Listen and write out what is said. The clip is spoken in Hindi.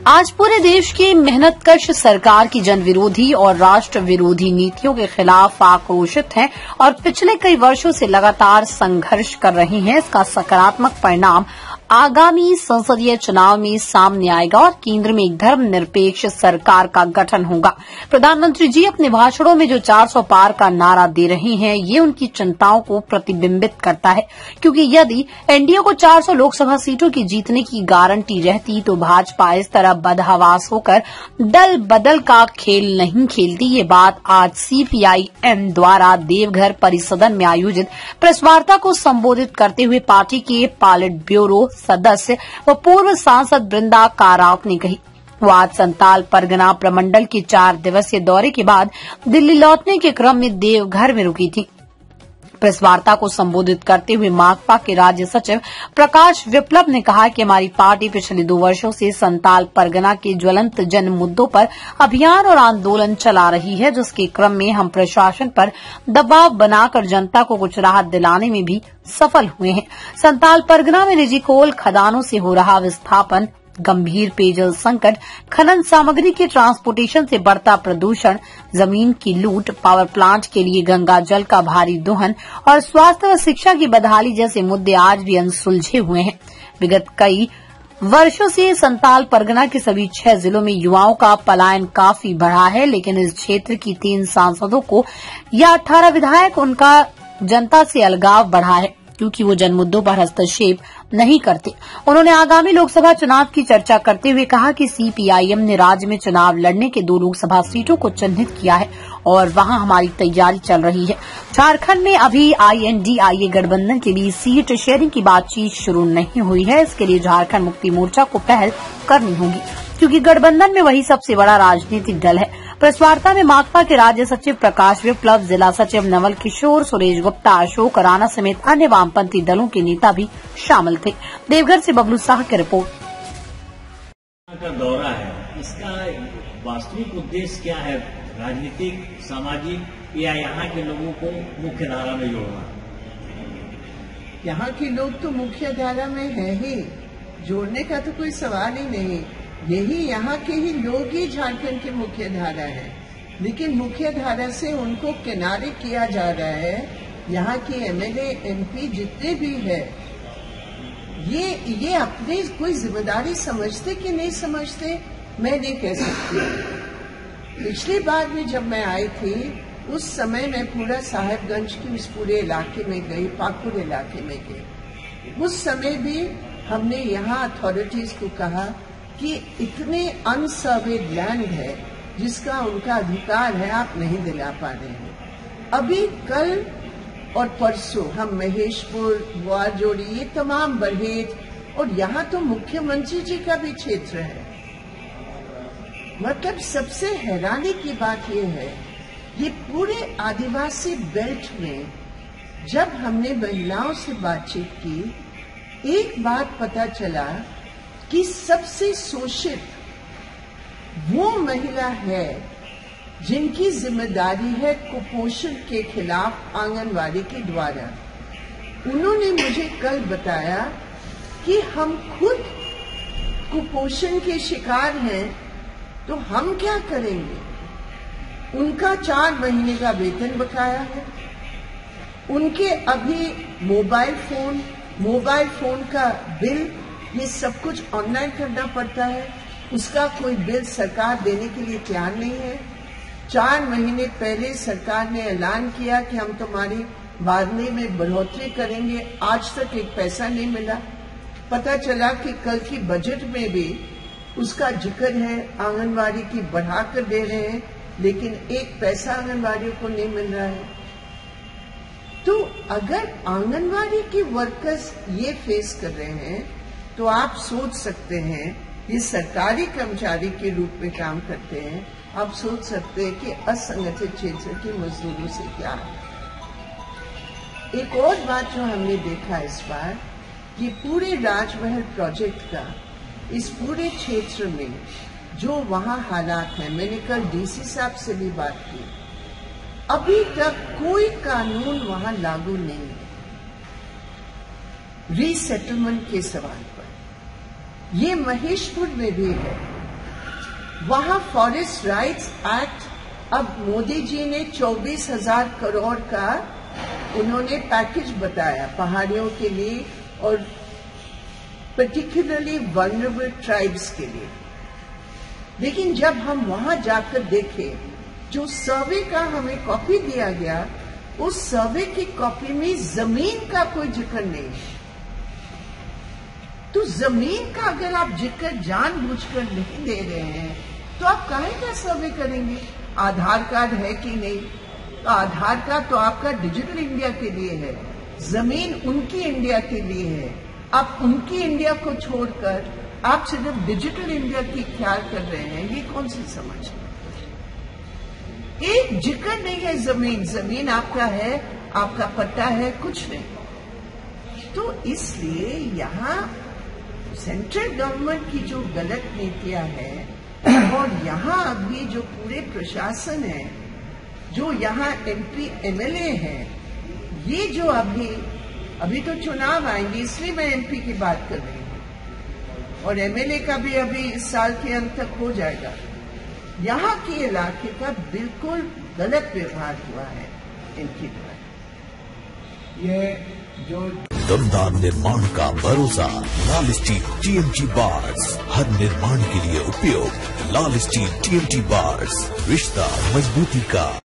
आज पूरे देश की मेहनतकश सरकार की जन विरोधी और राष्ट्र विरोधी नीतियों के खिलाफ आक्रोशित हैं और पिछले कई वर्षों से लगातार संघर्ष कर रही हैं। इसका सकारात्मक परिणाम आगामी संसदीय चुनाव में सामने आएगा और केंद्र में एक धर्मनिरपेक्ष सरकार का गठन होगा। प्रधानमंत्री जी अपने भाषणों में जो 400 पार का नारा दे रहे हैं, ये उनकी चिंताओं को प्रतिबिंबित करता है, क्योंकि यदि एनडीए को 400 लोकसभा सीटों की जीतने की गारंटी रहती तो भाजपा इस तरह बदहवास होकर दल बदल का खेल नहीं खेलती। ये बात आज सीपीआईएम द्वारा देवघर परिसदन में आयोजित प्रेस वार्ता को संबोधित करते हुए पार्टी के पॉलिट ब्यूरो सदस्य व पूर्व सांसद बृंदा कारात ने कही। वो आज संताल परगना प्रमंडल के 4 दिवसीय दौरे के बाद दिल्ली लौटने के क्रम में देवघर में रुकी थी। प्रेस वार्ता को संबोधित करते हुए माकपा के राज्य सचिव प्रकाश विप्लव ने कहा कि हमारी पार्टी पिछले 2 वर्षों से संताल परगना के ज्वलंत जन मुद्दों पर अभियान और आंदोलन चला रही है, जिसके क्रम में हम प्रशासन पर दबाव बनाकर जनता को कुछ राहत दिलाने में भी सफल हुए हैं। संताल परगना में निजी कोल खदानों से हो रहा विस्थापन, गंभीर पेयजल संकट, खनन सामग्री के ट्रांसपोर्टेशन से बढ़ता प्रदूषण, जमीन की लूट, पावर प्लांट के लिए गंगा जल का भारी दोहन और स्वास्थ्य व शिक्षा की बदहाली जैसे मुद्दे आज भी अनसुलझे हुए हैं। विगत कई वर्षों से संताल परगना के सभी 6 जिलों में युवाओं का पलायन काफी बढ़ा है, लेकिन इस क्षेत्र की 3 सांसदों को या 18 विधायक उनका जनता से अलगाव बढ़ा है, क्योंकि वो जन मुद्दों पर हस्तक्षेप नहीं करते। उन्होंने आगामी लोकसभा चुनाव की चर्चा करते हुए कहा कि सीपीआईएम ने राज्य में चुनाव लड़ने के 2 लोकसभा सीटों को चिन्हित किया है और वहां हमारी तैयारी चल रही है। झारखंड में अभी INDIA गठबंधन के लिए सीट शेयरिंग की बातचीत शुरू नहीं हुई है। इसके लिए झारखंड मुक्ति मोर्चा को पहल करनी होगी, क्योंकि गठबंधन में वही सबसे बड़ा राजनीतिक दल है। प्रेस वार्ता में माकपा के राज्य सचिव प्रकाश विप्लव, जिला सचिव नवल किशोर, सुरेश गुप्ता, अशोक राणा समेत अन्य वामपंथी दलों के नेता भी शामिल थे। देवघर से बबलू शाह की रिपोर्ट। का दौरा है, इसका वास्तविक उद्देश्य क्या है? राजनीतिक, सामाजिक या यहाँ के लोगों को मुख्य धारा में जोड़ना? यहाँ के लोग तो मुख्य धारा में है ही, जोड़ने का तो कोई सवाल ही नहीं। यही यहाँ के ही लोग ही झारखंड के मुख्य धारा है, लेकिन मुख्य धारा से उनको किनारे किया जा रहा है। यहाँ के MLA MP जितने भी है, ये अपनी कोई जिम्मेदारी समझते कि नहीं समझते मैं नहीं कह सकती। पिछली बार भी जब मैं आई थी, उस समय मैं पूरा साहेबगंज की उस पूरे इलाके में गई, पाकुड़ इलाके में गई। उस समय भी हमने यहाँ अथॉरिटीज को कहा कि इतने अनसर्वेड लैंड है जिसका उनका अधिकार है, आप नहीं दिला पा रहे हैं। अभी कल और परसों हम महेशपुर, ग्वारजोड़ी, ये तमाम बरहेज, और यहाँ तो मुख्यमंत्री जी का भी क्षेत्र है। मतलब सबसे हैरानी की बात यह है, ये पूरे आदिवासी बेल्ट में जब हमने महिलाओं से बातचीत की, एक बात पता चला कि सबसे शोषित वो महिला है जिनकी जिम्मेदारी है कुपोषण के खिलाफ आंगनवाड़ी के द्वारा। उन्होंने मुझे कल बताया कि हम खुद कुपोषण के शिकार हैं, तो हम क्या करेंगे? उनका 4 महीने का वेतन बकाया है, उनके अभी मोबाइल फोन का बिल, ये सब कुछ ऑनलाइन करना पड़ता है, उसका कोई बिल सरकार देने के लिए तैयार नहीं है। 4 महीने पहले सरकार ने ऐलान किया कि हम तुम्हारी बारहवीं में बढ़ोतरी करेंगे, आज तक एक पैसा नहीं मिला। पता चला कि कल की बजट में भी उसका जिक्र है, आंगनवाड़ी की बढ़ाकर दे रहे हैं, लेकिन एक पैसा आंगनवाड़ी को नहीं मिल रहा है। तो अगर आंगनवाड़ी के वर्कर्स ये फेस कर रहे हैं, तो आप सोच सकते हैं, ये सरकारी कर्मचारी के रूप में काम करते हैं, आप सोच सकते हैं कि असंगठित क्षेत्र के मजदूरों से क्या है। एक और बात जो हमने देखा इस बार, ये पूरे राजमहल प्रोजेक्ट का इस पूरे क्षेत्र में जो वहां हालात हैं, मैंने कल DC साहब से भी बात की, अभी तक कोई कानून वहां लागू नहीं है रीसेटलमेंट के सवाल पर। ये महेशपुर में भी है, वहां फॉरेस्ट राइट्स एक्ट, अब मोदी जी ने 24,000 करोड़ का उन्होंने पैकेज बताया पहाड़ियों के लिए और पर्टिकुलरली वल्नरेबल ट्राइब्स के लिए। लेकिन जब हम वहां जाकर देखें, जो सर्वे का हमें कॉपी दिया गया, उस सर्वे की कॉपी में जमीन का कोई जिक्र नहीं है। तो जमीन का अगर आप जिक्र जानबूझकर नहीं दे रहे हैं तो आप काहे का सर्वे करेंगे? आधार कार्ड है कि नहीं? तो आधार कार्ड तो आपका डिजिटल इंडिया के लिए है, जमीन उनकी इंडिया के लिए है। आप उनकी इंडिया को छोड़कर आप सिर्फ डिजिटल इंडिया की ख्याल कर रहे हैं, ये कौन सी समझ है? एक जिक्र नहीं है जमीन, जमीन आपका है, आपका पट्टा है, कुछ नहीं। तो इसलिए यहाँ सेंट्रल गवर्नमेंट की जो गलत नीतियां हैं और यहाँ अभी जो पूरे प्रशासन है, जो यहाँ एमपी एमएलए हैं, ये जो अभी तो चुनाव आएंगे, इसलिए मैं एमपी की बात कर रही हूँ, और एमएलए का भी अभी इस साल के अंत तक हो जाएगा। यहाँ के इलाके का बिल्कुल गलत व्यवहार हुआ है इनकी तरफ। ये जो दमदार निर्माण का भरोसा, लाल स्टील टीएमटी बार्स, हर निर्माण के लिए उपयोग। लाल स्टील टीएमटी बार्स, रिश्ता मजबूती का।